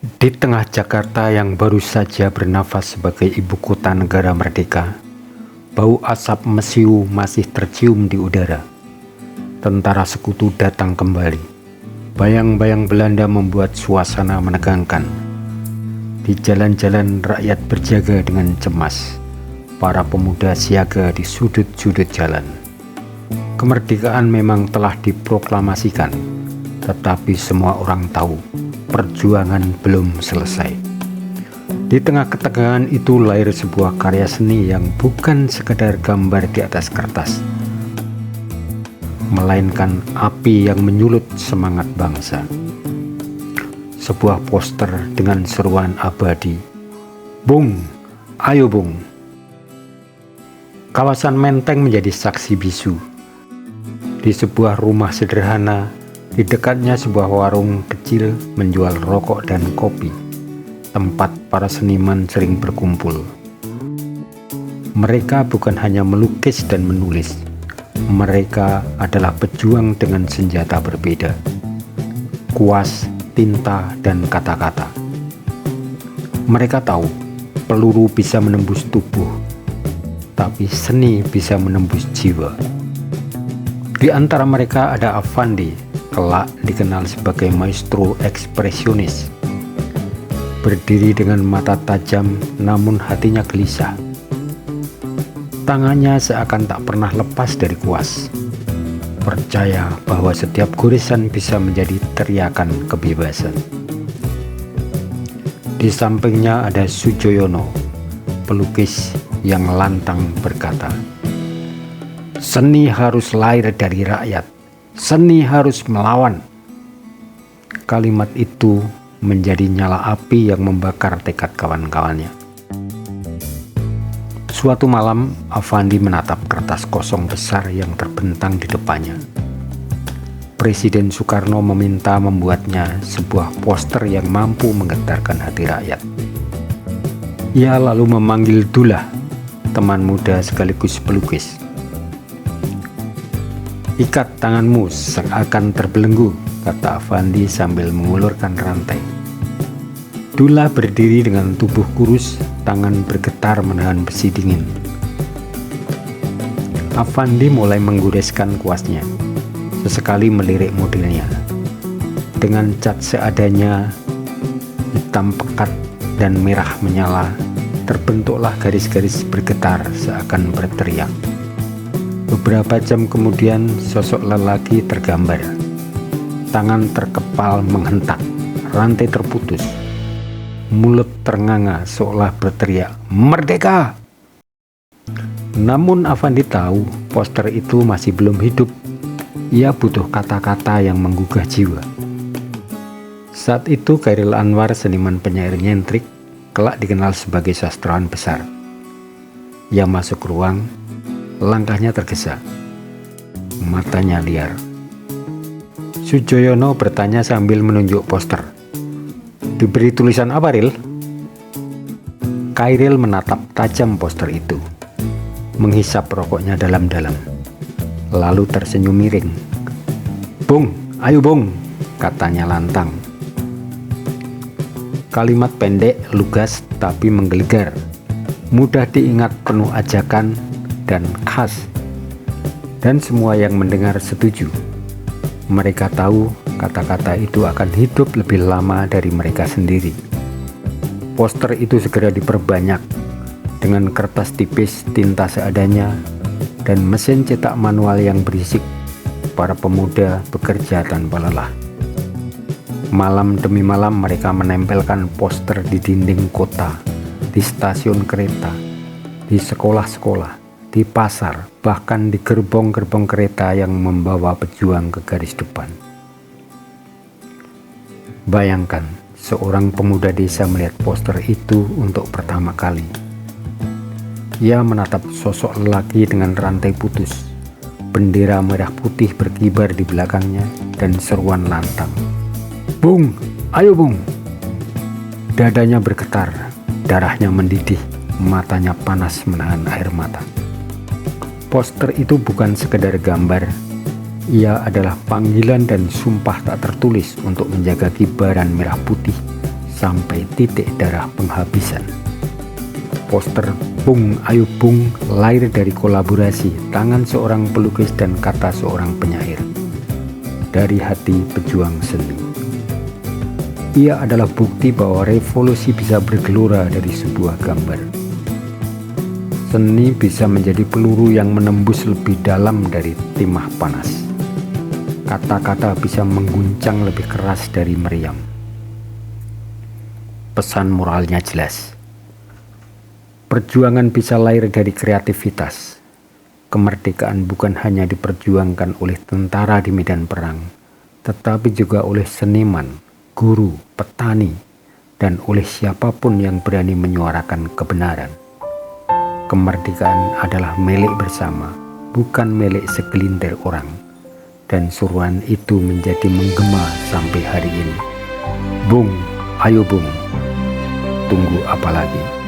Di tengah Jakarta yang baru saja bernafas sebagai ibu kota negara merdeka, bau asap mesiu masih tercium di udara. Tentara sekutu datang kembali. Bayang-bayang Belanda membuat suasana menegangkan. Di jalan-jalan rakyat berjaga dengan cemas. Para pemuda siaga di sudut-sudut jalan. Kemerdekaan memang telah diproklamasikan, tetapi semua orang tahu perjuangan belum selesai. Di tengah ketegangan itu lahir sebuah karya seni yang bukan sekadar gambar di atas kertas, melainkan api yang menyulut semangat bangsa. Sebuah poster dengan seruan abadi, "Bung, ayo Bung." Kawasan Menteng menjadi saksi bisu. Di sebuah rumah sederhana, di dekatnya sebuah warung kecil menjual rokok dan kopi, tempat para seniman sering berkumpul. Mereka bukan hanya melukis dan menulis, mereka adalah pejuang dengan senjata berbeda, kuas, tinta, dan kata-kata. Mereka tahu peluru bisa menembus tubuh, tapi seni bisa menembus jiwa. Di antara mereka ada Affandi, kelak dikenal sebagai maestro ekspresionis. Berdiri dengan mata tajam namun hatinya gelisah. Tangannya seakan tak pernah lepas dari kuas. Percaya bahwa setiap goresan bisa menjadi teriakan kebebasan. Di sampingnya ada Soejoyono, pelukis yang lantang berkata, "Seni harus lahir dari rakyat. Seni harus melawan." Kalimat itu menjadi nyala api yang membakar tekad kawan-kawannya. Suatu malam, Affandi menatap kertas kosong besar yang terbentang di depannya. Presiden Soekarno meminta membuatnya sebuah poster yang mampu menggetarkan hati rakyat. Ia lalu memanggil Dullah, teman muda sekaligus pelukis. "Ikat tanganmu seakan terbelenggu," kata Affandi sambil mengulurkan rantai. Dullah berdiri dengan tubuh kurus, tangan bergetar menahan besi dingin. Affandi mulai menggoreskan kuasnya, sesekali melirik modelnya. Dengan cat seadanya, hitam pekat dan merah menyala, terbentuklah garis-garis bergetar seakan berteriak. Beberapa jam kemudian sosok lelaki tergambar. Tangan terkepal menghentak, rantai terputus. Mulut ternganga seolah berteriak, "Merdeka!" Namun Affandi tahu poster itu masih belum hidup. Ia butuh kata-kata yang menggugah jiwa. Saat itu Chairil Anwar, seniman penyair nyentrik, kelak dikenal sebagai sastrawan besar. Ia masuk ruang, langkahnya tergesa, matanya liar. Soejoyono bertanya sambil menunjuk poster, "Diberi tulisan apa, Ril?" Chairil menatap tajam poster itu, menghisap rokoknya dalam-dalam, lalu tersenyum miring. "Bung, ayo Bung," katanya lantang. Kalimat pendek, lugas, tapi menggelegar, mudah diingat, penuh ajakan, dan khas. Dan semua yang mendengar setuju. Mereka tahu kata-kata itu akan hidup lebih lama dari mereka sendiri. Poster itu segera diperbanyak dengan kertas tipis, tinta seadanya, dan mesin cetak manual yang berisik. Para pemuda bekerja tanpa lelah. Malam demi malam mereka menempelkan poster di dinding kota, di stasiun kereta, di sekolah-sekolah, di pasar, bahkan di gerbong-gerbong kereta yang membawa pejuang ke garis depan. Bayangkan, seorang pemuda desa melihat poster itu untuk pertama kali. Ia menatap sosok lelaki dengan rantai putus, bendera merah putih berkibar di belakangnya, dan seruan lantang, "Bung, ayo Bung!" Dadanya bergetar, darahnya mendidih, matanya panas menahan air mata. Poster itu bukan sekedar gambar, ia adalah panggilan dan sumpah tak tertulis untuk menjaga kibaran merah putih sampai titik darah penghabisan. Poster Bung Ayo Bung lahir dari kolaborasi tangan seorang pelukis dan kata seorang penyair dari hati pejuang seni. Ia adalah bukti bahwa revolusi bisa bergelora dari sebuah gambar. Seni bisa menjadi peluru yang menembus lebih dalam dari timah panas. Kata-kata bisa mengguncang lebih keras dari meriam. Pesan moralnya jelas. Perjuangan bisa lahir dari kreativitas. Kemerdekaan bukan hanya diperjuangkan oleh tentara di medan perang, tetapi juga oleh seniman, guru, petani, dan oleh siapapun yang berani menyuarakan kebenaran. Kemerdekaan adalah milik bersama, bukan milik segelintir orang. Dan suruhan itu menjadi menggema sampai hari ini. Bung, ayo Bung. Tunggu apa lagi?